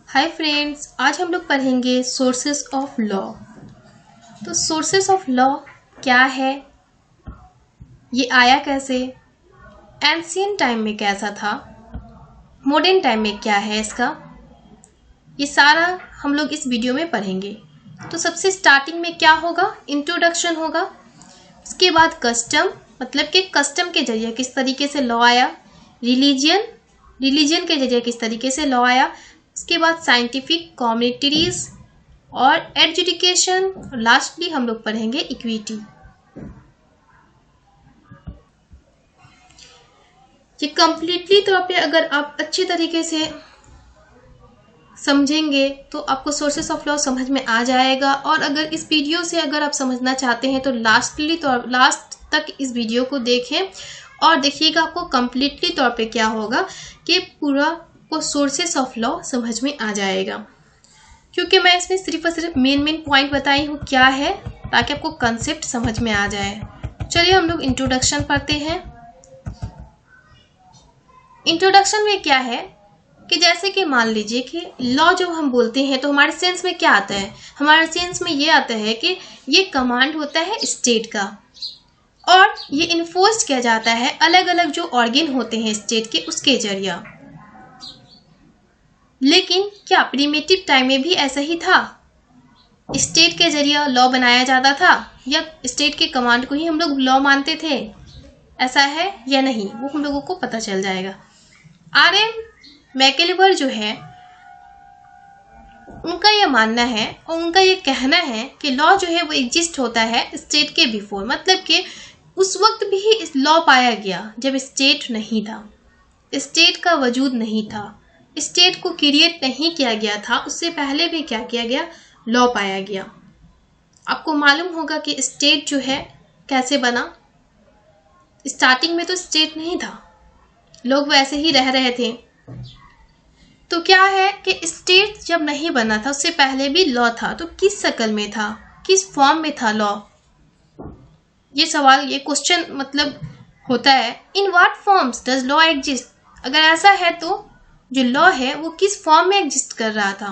Hi friends, आज हम लोग पढ़ेंगे सोर्सेस ऑफ लॉ। तो सोर्सेस ऑफ लॉ क्या है, ये आया कैसे, एंशियंट टाइम में कैसा था, मॉडर्न टाइम में क्या है इसका, ये सारा हम लोग इस वीडियो में पढ़ेंगे। तो सबसे स्टार्टिंग में क्या होगा, इंट्रोडक्शन होगा। उसके बाद कस्टम, मतलब कि कस्टम के जरिए किस तरीके से लॉ आया। रिलीजन के जरिए किस तरीके से लॉ आया। उसके बाद साइंटिफिक, कम्युनिटीज और एजुकेशन, और लास्टली हम लोग पढ़ेंगे इक्विटी। ये कंप्लीटली तौर पे अगर आप अच्छे तरीके से समझेंगे तो आपको सोर्सेस ऑफ लॉ समझ में आ जाएगा। और अगर इस वीडियो से अगर आप समझना चाहते हैं तो लास्ट तक इस वीडियो को देखें और देखिएगा आपको कंप्लीटली तौर पे क्या होगा कि पूरा को सोर्सेस ऑफ लॉ समझ में आ जाएगा। क्योंकि मैं इसमें सिर्फ और सिर्फ मेन पॉइंट बताई हूँ क्या है, ताकि आपको कंसेप्ट समझ में आ जाए। चलिए हम लोग इंट्रोडक्शन पढ़ते हैं। इंट्रोडक्शन में क्या है कि जैसे कि मान लीजिए कि लॉ जब हम बोलते हैं तो हमारे सेंस में क्या आता है, हमारे सेंस में ये आता है कि ये कमांड होता है स्टेट का और ये इन्फोर्स किया जाता है अलग अलग जो ऑर्गन होते हैं स्टेट के, उसके जरिए। लेकिन क्या प्रीमेटिव टाइम में भी ऐसा ही था, स्टेट के जरिए लॉ बनाया जाता था या स्टेट के कमांड को ही हम लोग लॉ मानते थे? ऐसा है या नहीं, वो हम लोगों को पता चल जाएगा। आर.एम. मैक्लेवर जो है उनका यह मानना है और उनका यह कहना है कि लॉ जो है वो एग्जिस्ट होता है स्टेट के बिफोर, मतलब कि उस वक्त भी इस लॉ पाया गया जब स्टेट नहीं था, स्टेट का वजूद नहीं था, स्टेट को क्रिएट नहीं किया गया था। उससे पहले भी क्या किया गया, लॉ पाया गया। आपको मालूम होगा कि स्टेट जो है कैसे बना। स्टार्टिंग में तो स्टेट नहीं था, लोग वैसे ही रह रहे थे। तो क्या है कि स्टेट जब नहीं बना था उससे पहले भी लॉ था, तो किस शक्ल में था, किस फॉर्म में था लॉ? ये सवाल, ये क्वेश्चन मतलब होता है। In what forms does law exist? अगर ऐसा है तो जो लॉ है वो किस फॉर्म में एग्जिस्ट कर रहा था?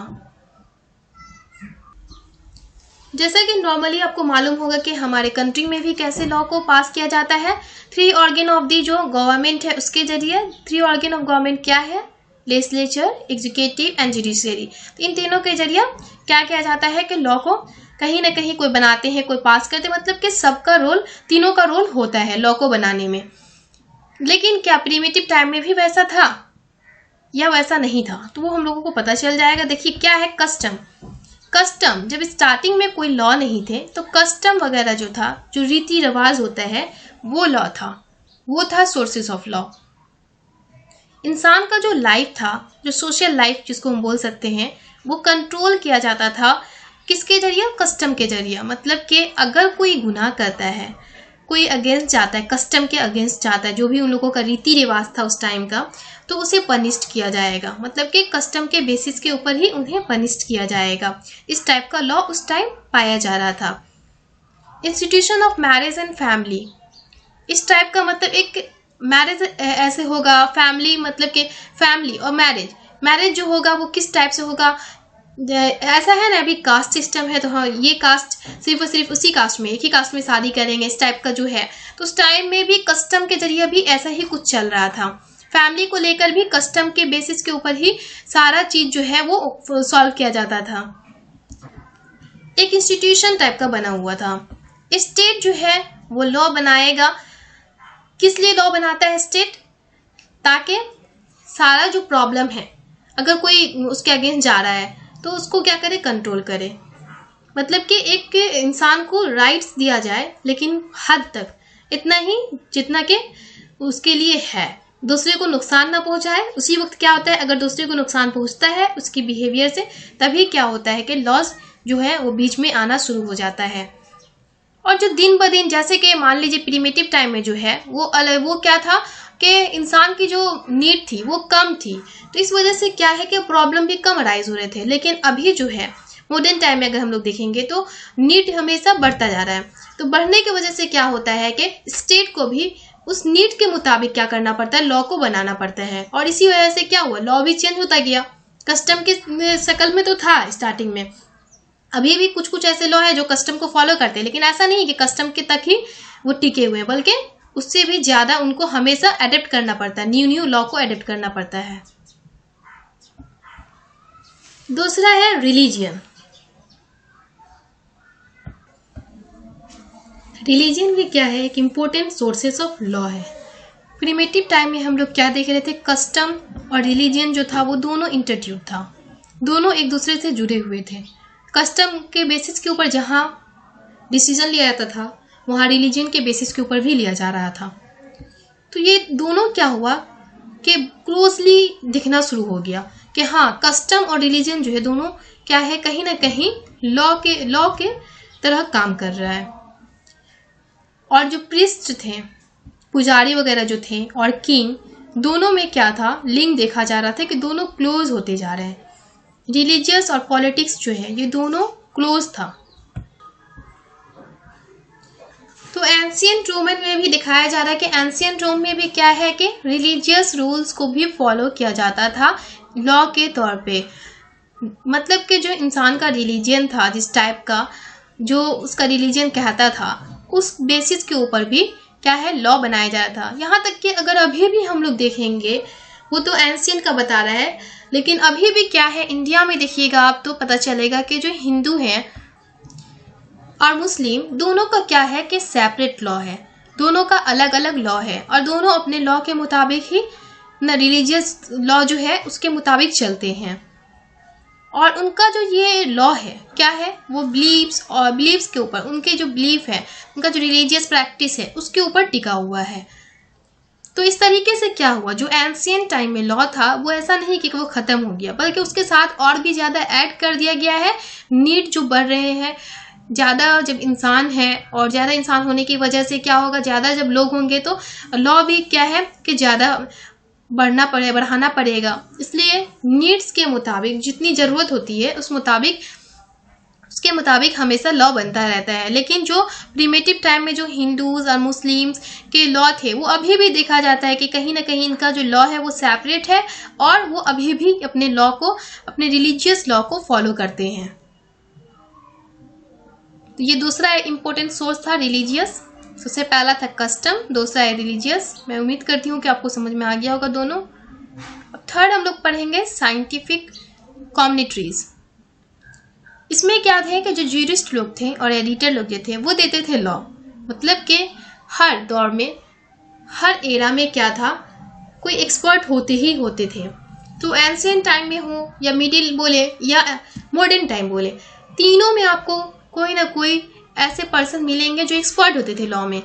जैसा कि नॉर्मली आपको मालूम होगा कि हमारे कंट्री में भी कैसे लॉ को पास किया जाता है। 3 ऑर्गन ऑफ दी जो गवर्नमेंट है उसके जरिए। 3 ऑर्गन ऑफ गवर्नमेंट क्या है, लेजिस्लेचर, एग्जीक्यूटिव एंड जुडिशियरी। तो इन तीनों के जरिए क्या किया जाता है कि लॉ को कहीं ना कहीं कोई बनाते हैं, कोई पास करते हैं, मतलब कि सबका रोल, तीनों का रोल होता है लॉ को बनाने में। लेकिन क्या प्रीमेटिव टाइम में भी वैसा था या वैसा नहीं था, तो वो हम लोगों को पता चल जाएगा। देखिए क्या है कस्टम। कस्टम, जब स्टार्टिंग में कोई लॉ नहीं थे तो कस्टम वगैरह जो था, जो रीति रिवाज होता है, वो लॉ था, वो था सोर्सेस ऑफ लॉ। इंसान का जो लाइफ था, जो सोशल लाइफ जिसको हम बोल सकते हैं, वो कंट्रोल किया जाता था किसके जरिए, कस्टम के जरिए। मतलब कि अगर कोई गुनाह करता है, कोई अगेंस्ट जाता है, कस्टम के अगेंस्ट जाता है, जो भी उन लोगों का रीति रिवाज था उस टाइम का, तो उसे पनिश्ड किया जाएगा। मतलब कि कस्टम के बेसिस के ऊपर ही उन्हें पनिश्ड किया जाएगा। इस टाइप का लॉ उस टाइम पाया जा रहा था। Institution of marriage and family, इस टाइप का मतलब एक मैरिज ऐसे होगा, फैमिली मतलब कि फैमिली और मैरिज जो होगा वो किस टाइप से होगा। ऐसा है ना, अभी कास्ट सिस्टम है तो हाँ, ये कास्ट सिर्फ और सिर्फ उसी कास्ट में, एक ही कास्ट में शादी करेंगे, इस टाइप का जो है। तो उस टाइम में भी कस्टम के जरिए भी ऐसा ही कुछ चल रहा था। फैमिली को लेकर भी कस्टम के बेसिस के ऊपर ही सारा चीज जो है वो सॉल्व किया जाता था। एक इंस्टीट्यूशन टाइप का बना हुआ था। स्टेट जो है वो लॉ बनाएगा। किस लिए लॉ बनाता है स्टेट? ताकि सारा जो प्रॉब्लम है, अगर कोई उसके अगेंस्ट जा रहा है तो उसको क्या करे, कंट्रोल करे। मतलब कि एक इंसान को राइट्स दिया जाए, लेकिन हद तक, इतना ही जितना कि उसके लिए है, दूसरे को नुकसान ना पहुंचाए। उसी वक्त क्या होता है, अगर दूसरे को नुकसान पहुंचता है उसकी बिहेवियर से, तभी क्या होता है कि लॉस जो है वो बीच में आना शुरू हो जाता है। और जो दिन ब दिन, जैसे कि मान लीजिए प्रीमेटिव टाइम में जो है वो क्या था कि इंसान की जो नीड थी वो कम थी, तो इस वजह से क्या है कि प्रॉब्लम भी कम अराइज हो रहे थे। लेकिन अभी जो है मॉडर्न टाइम में अगर हम लोग देखेंगे तो नीड हमेशा बढ़ता जा रहा है। तो बढ़ने की वजह से क्या होता है कि स्टेट को भी उस नीड के मुताबिक क्या करना पड़ता है, लॉ को बनाना पड़ता है। और इसी वजह से क्या हुआ, लॉ भी चेंज होता गया। कस्टम की शक्ल में तो था स्टार्टिंग में। अभी भी कुछ कुछ ऐसे लॉ है जो कस्टम को फॉलो करते हैं, लेकिन ऐसा नहीं कि कस्टम के तक ही वो टिके हुए हैं, बल्कि उससे भी ज्यादा उनको हमेशा अडेप्ट करना पड़ता है, न्यू लॉ को अडेप्ट करना पड़ता है। दूसरा है रिलीजियन। रिलीजियन भी क्या है, एक इम्पोर्टेंट सोर्सेस ऑफ लॉ है। प्रिमिटिव टाइम में हम लोग क्या देख रहे थे, कस्टम और रिलीजियन जो था वो दोनों इंटरट्यूट था, दोनों एक दूसरे से जुड़े हुए थे। कस्टम के बेसिस के ऊपर जहाँ डिसीजन लिया जाता था, वहाँ रिलीजन के बेसिस के ऊपर भी लिया जा रहा था। तो ये दोनों क्या हुआ कि क्लोजली दिखना शुरू हो गया कि हाँ, कस्टम और रिलीजन जो है दोनों क्या है, कहीं ना कहीं लॉ के तरह काम कर रहा है। और जो प्रीस्ट थे, पुजारी वगैरह जो थे, और किंग, दोनों में क्या था, लिंक देखा जा रहा था कि दोनों क्लोज होते जा रहे हैं। रिलीजियस और पॉलिटिक्स जो है ये दोनों क्लोज था। तो एंशियंट रोमन में भी दिखाया जा रहा है कि एंशियंट रोम में भी क्या है कि रिलीजियस रूल्स को भी फॉलो किया जाता था लॉ के तौर पे। मतलब कि जो इंसान का रिलीजियन था, जिस टाइप का जो उसका रिलीजियन कहता था, उस बेसिस के ऊपर भी क्या है, लॉ बनाया जा रहा था। यहाँ तक कि अगर अभी भी हम लोग देखेंगे, वो तो एंशियंट का बता रहा है, लेकिन अभी भी क्या है, इंडिया में देखिएगा आप तो पता चलेगा कि जो हिंदू हैं और मुस्लिम दोनों का क्या है कि सेपरेट लॉ है, दोनों का अलग अलग लॉ है, और दोनों अपने लॉ के मुताबिक ही न रिलीजियस लॉ जो है उसके मुताबिक चलते हैं। और उनका जो ये लॉ है क्या है, वो बिलीव्स के ऊपर, उनके जो बिलीफ है, उनका जो रिलीजियस प्रैक्टिस है उसके ऊपर टिका हुआ है। तो इस तरीके से क्या हुआ, जो एंशियंट टाइम में लॉ था वो ऐसा नहीं कि वो खत्म हो गया, बल्कि उसके साथ और भी ज्यादा ऐड कर दिया गया है। नीड जो बढ़ रहे हैं, ज्यादा जब इंसान है और ज्यादा इंसान होने की वजह से क्या होगा, ज्यादा जब लोग होंगे तो लॉ भी क्या है कि ज्यादा बढ़ाना पड़ेगा। इसलिए नीड्स के मुताबिक जितनी जरूरत होती है उसके मुताबिक हमेशा लॉ बनता रहता है। लेकिन जो प्रिमिटिव टाइम में जो हिंदूज और मुस्लिम्स के लॉ थे, वो अभी भी देखा जाता है कि कहीं ना कहीं इनका जो लॉ है वो सेपरेट है, और वो अभी भी अपने लॉ को, अपने रिलीजियस लॉ को फॉलो करते हैं। तो ये दूसरा इंपॉर्टेंट सोर्स था रिलीजियस। सबसे पहला था कस्टम, दूसरा है रिलीजियस। मैं उम्मीद करती हूँ कि आपको समझ में आ गया होगा दोनों। अब थर्ड हम लोग पढ़ेंगे साइंटिफिक कम्युनिटीज। इसमें क्या थे कि जो ज्यूरिस्ट लोग थे और एडिटर लोग जो थे वो देते थे लॉ। मतलब कि हर दौर में, हर एरा में क्या था, कोई एक्सपर्ट होते ही होते थे। तो एंशियंट टाइम में हो या मिडिल बोले या मॉडर्न टाइम बोले, तीनों में आपको कोई ना कोई ऐसे पर्सन मिलेंगे जो एक्सपर्ट होते थे लॉ में।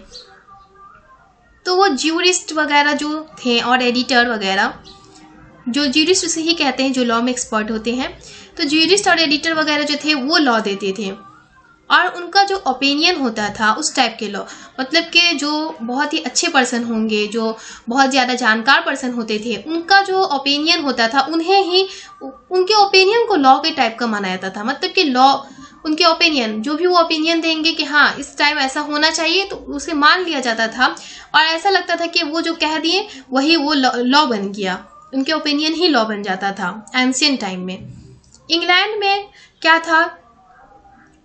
तो वो ज्यूरिस्ट वगैरह जो थे और एडिटर वगैरह, जो ज्यूरिस्ट उसे ही कहते हैं जो लॉ में एक्सपर्ट होते हैं, तो ज्यूरिस्ट और एडिटर वगैरह जो थे वो लॉ देते थे। और उनका जो ओपिनियन होता था उस टाइप के लॉ, मतलब कि जो बहुत ही अच्छे पर्सन होंगे, जो बहुत ज़्यादा जानकार पर्सन होते थे, उनका जो ओपिनियन होता था उन्हें ही, उनके ओपिनियन को लॉ के टाइप का माना जाता था। मतलब कि लॉ, उनके ओपिनियन, जो भी वो ओपिनियन देंगे कि हाँ इस टाइम ऐसा होना चाहिए, तो उसे मान लिया जाता था। और ऐसा लगता था कि वो जो कह दिए वही वो लॉ बन गया, उनके ओपिनियन ही लॉ बन जाता था एंशियंट टाइम में। इंग्लैंड में क्या था,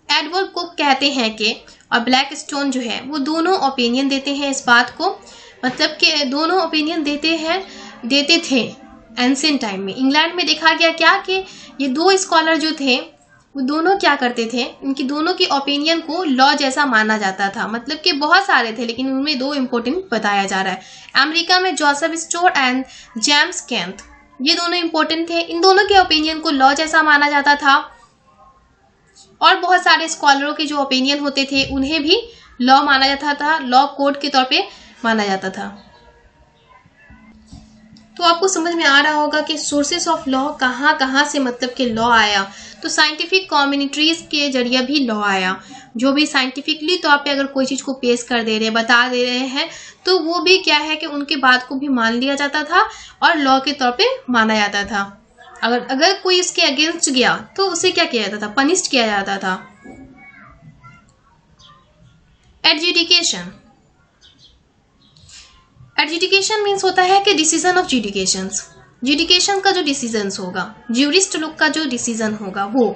एडवर्ड को कहते हैं कि, और ब्लैक स्टोन जो है वो दोनों ओपिनियन देते हैं इस बात को, मतलब कि दोनों ओपिनियन देते थे एंशियंट टाइम में। इंग्लैंड में देखा गया क्या कि ये दो स्कॉलर जो थे वो दोनों क्या करते थे, इनकी दोनों की ओपिनियन को लॉ जैसा माना जाता था। मतलब कि बहुत सारे थे लेकिन उनमें दो इंपॉर्टेंट बताया जा रहा है। अमेरिका में जोसेफ स्टोर एंड जेम्स केंथ, ये दोनों इंपॉर्टेंट थे, इन दोनों के ओपिनियन को लॉ जैसा माना जाता था। और बहुत सारे स्कॉलरों के जो ओपिनियन होते थे उन्हें भी लॉ माना जाता था, लॉ कोड के तौर पे माना जाता था। तो आपको समझ में आ रहा होगा कि सोर्सेस ऑफ लॉ कहाँ से मतलब कि लॉ आया। तो साइंटिफिक कम्युनिटीज के जरिए भी लॉ आया। जो भी साइंटिफिकली तौर पे अगर कोई चीज़ को पेश कर दे रहे, बता दे रहे हैं, तो वो भी क्या है कि उनके बात को भी मान लिया जाता था और लॉ के तौर पे माना जाता था। अगर कोई इसके अगेंस्ट गया तो उसे क्या किया जाता था, पनिश किया जाता था। एडजुडिकेशन, एडजुडिकेशन मीन्स होता है कि डिसीजन ऑफ जुडिकेशंस। जुडिकेशन का जो डिसीजन होगा, ज्यूरिस्ट लोग का जो डिसीजन होगा वो।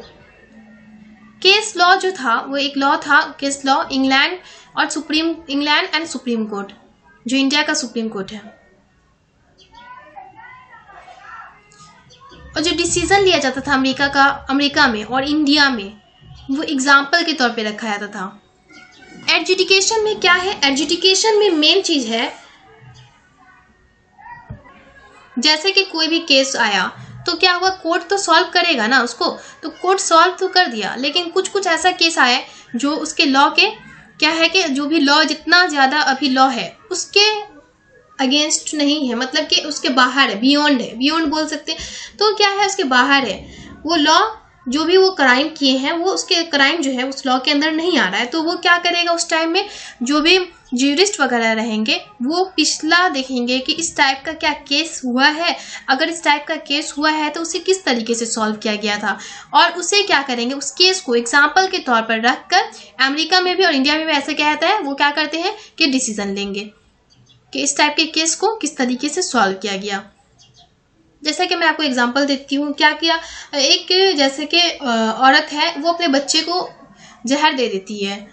केस लॉ जो था वो एक लॉ था, case law, England and supreme court, जो इंडिया का सुप्रीम कोर्ट है। और जो डिसीजन लिया जाता था अमेरिका में और इंडिया में, वो एग्जाम्पल के तौर पे रखा जाता था। एडजुडिकेशन में क्या है, एडजुडिकेशन में मेन चीज है, जैसे कि कोई भी केस आया तो क्या हुआ, कोर्ट तो सॉल्व करेगा ना उसको, तो कोर्ट सॉल्व तो कर दिया, लेकिन कुछ ऐसा केस आया जो उसके लॉ के क्या है कि जो भी लॉ, जितना ज्यादा अभी लॉ है उसके अगेंस्ट नहीं है, मतलब कि उसके बाहर है, बियॉन्ड बोल सकते हैं। तो क्या है, उसके बाहर है वो लॉ, जो भी वो क्राइम किए हैं वो उसके क्राइम जो है उस लॉ के अंदर नहीं आ रहा है। तो वो क्या करेगा, उस टाइम में जो भी ज्यूरिस्ट वगैरह रहेंगे वो पिछला देखेंगे कि इस टाइप का क्या केस हुआ है, अगर इस टाइप का केस हुआ है तो उसे किस तरीके से सॉल्व किया गया था, और उसे क्या करेंगे, उस केस को एग्जाम्पल के तौर पर रखकर अमेरिका में भी और इंडिया में भी ऐसे क्या होता है, वो क्या करते हैं कि डिसीजन लेंगे कि इस टाइप के केस को किस तरीके से सॉल्व किया गया। जैसे कि मैं आपको एग्जांपल देती हूँ, क्या किया, एक जैसे कि औरत है, वो अपने बच्चे को जहर दे देती है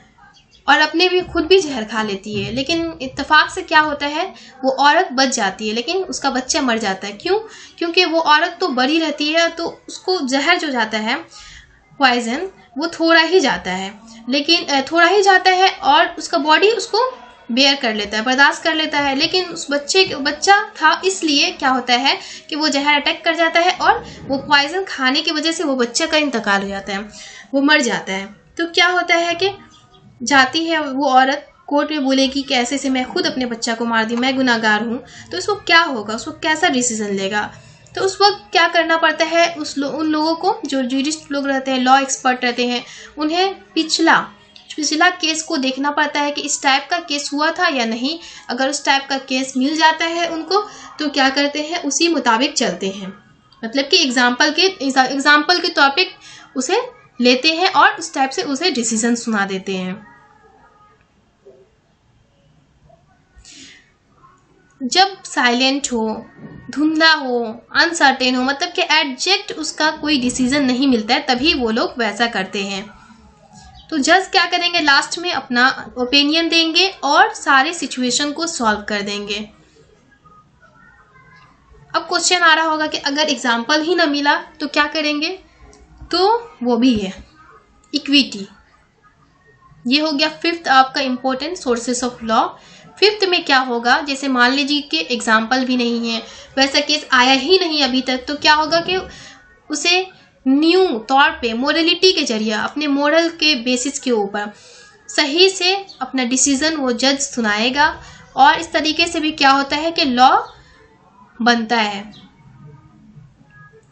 और अपने भी खुद भी जहर खा लेती है, लेकिन इत्तेफाक से क्या होता है, वो औरत बच जाती है लेकिन उसका बच्चा मर जाता है। क्यों? क्योंकि वो औरत तो बड़ी रहती है, तो उसको जहर जो जाता है, पॉइजन, वो थोड़ा ही जाता है और उसका बॉडी उसको बेयर कर लेता है, बर्दाश्त कर लेता है, लेकिन उस बच्चा था, इसलिए क्या होता है कि वो जहर अटैक कर जाता है और वो पॉइजन खाने की वजह से वो बच्चे का इंतकाल हो जाता है, वो मर जाता है। तो क्या होता है कि जाती है वो औरत कोर्ट में, बोलेगी कि ऐसे से मैं खुद अपने बच्चा को मार दी, मैं गुनाहगार हूँ। तो उसको क्या होगा, उसको कैसा डिसीजन लेगा? तो उस वक्त क्या करना पड़ता है, उन लोगों को, जो ज्यूरिस्ट लोग रहते हैं, लॉ एक्सपर्ट रहते हैं, उन्हें पिछला केस को देखना पड़ता है कि इस टाइप का केस हुआ था या नहीं। अगर उस टाइप का केस मिल जाता है उनको, तो क्या करते हैं, उसी मुताबिक चलते हैं, मतलब कि एग्जाम्पल के तौर पे उसे लेते हैं और उस टाइप से उसे डिसीजन सुना देते हैं। जब साइलेंट हो, धुंधला हो, अनसर्टेन हो, मतलब कि एग्जैक्ट उसका कोई डिसीजन नहीं मिलता है, तभी वो लोग वैसा करते हैं। तो जज क्या करेंगे, लास्ट में अपना ओपिनियन देंगे और सारे सिचुएशन को सॉल्व कर देंगे। अब क्वेश्चन आ रहा होगा कि अगर एग्जाम्पल ही ना मिला तो क्या करेंगे, तो वो भी है इक्विटी। ये हो गया फिफ्थ आपका important sources of law. Fifth में क्या होगा, जैसे मान लीजिए कि एग्जाम्पल भी नहीं है, वैसा केस आया ही नहीं अभी तक, तो क्या होगा कि उसे न्यू तौर पे मोरलिटी के जरिए, अपने मोरल के बेसिस के ऊपर सही से अपना डिसीजन वो जज सुनाएगा। और इस तरीके से भी क्या होता है कि लॉ बनता है।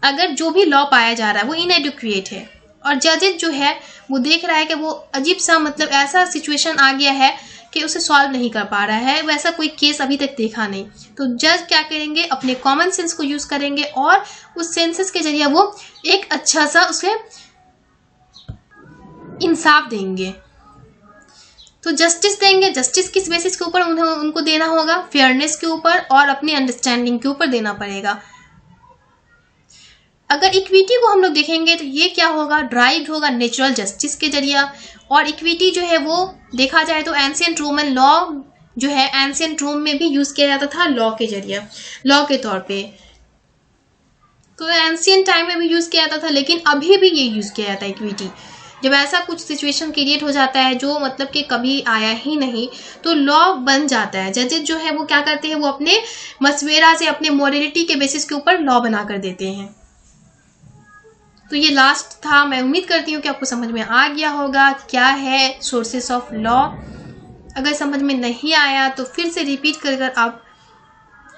अगर जो भी लॉ पाया जा रहा है वो इनएडुक्वेट है और जजेस जो है वो देख रहा है कि वो अजीब सा, मतलब ऐसा सिचुएशन आ गया है कि उसे सॉल्व नहीं कर पा रहा है, वैसा कोई केस अभी तक देखा नहीं, तो जज क्या करेंगे, अपने कॉमन सेंस को यूज करेंगे और उस सेंसेस के जरिए वो एक अच्छा सा उसे इंसाफ देंगे। तो जस्टिस देंगे, जस्टिस किस बेसिस के ऊपर उनको देना होगा, फेयरनेस के ऊपर और अपनी अंडरस्टैंडिंग के ऊपर देना पड़ेगा। अगर इक्विटी को हम लोग देखेंगे तो ये क्या होगा, ड्राइव होगा नेचुरल जस्टिस के जरिए। और इक्विटी जो है वो देखा जाए तो एंशिएंट रोमन लॉ जो है, एंशिएंट रोम में भी यूज किया जाता था लॉ के जरिए, लॉ के तौर पे। तो एंशिएंट टाइम में भी यूज किया जाता था, लेकिन अभी भी ये यूज किया जाता है इक्विटी। जब ऐसा कुछ सिचुएशन क्रिएट हो जाता है जो मतलब कि कभी आया ही नहीं, तो लॉ बन जाता है। जजेस जो है वो क्या करते हैं, वो अपने मशवरा से, अपने मोरलिटी के बेसिस के ऊपर लॉ बना कर देते हैं। तो ये लास्ट था। मैं उम्मीद करती हूँ कि आपको समझ में आ गया होगा क्या है सोर्सेस ऑफ लॉ। अगर समझ में नहीं आया तो फिर से रिपीट कर आप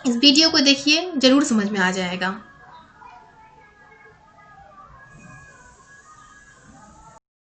इस वीडियो को देखिए, जरूर समझ में आ जाएगा।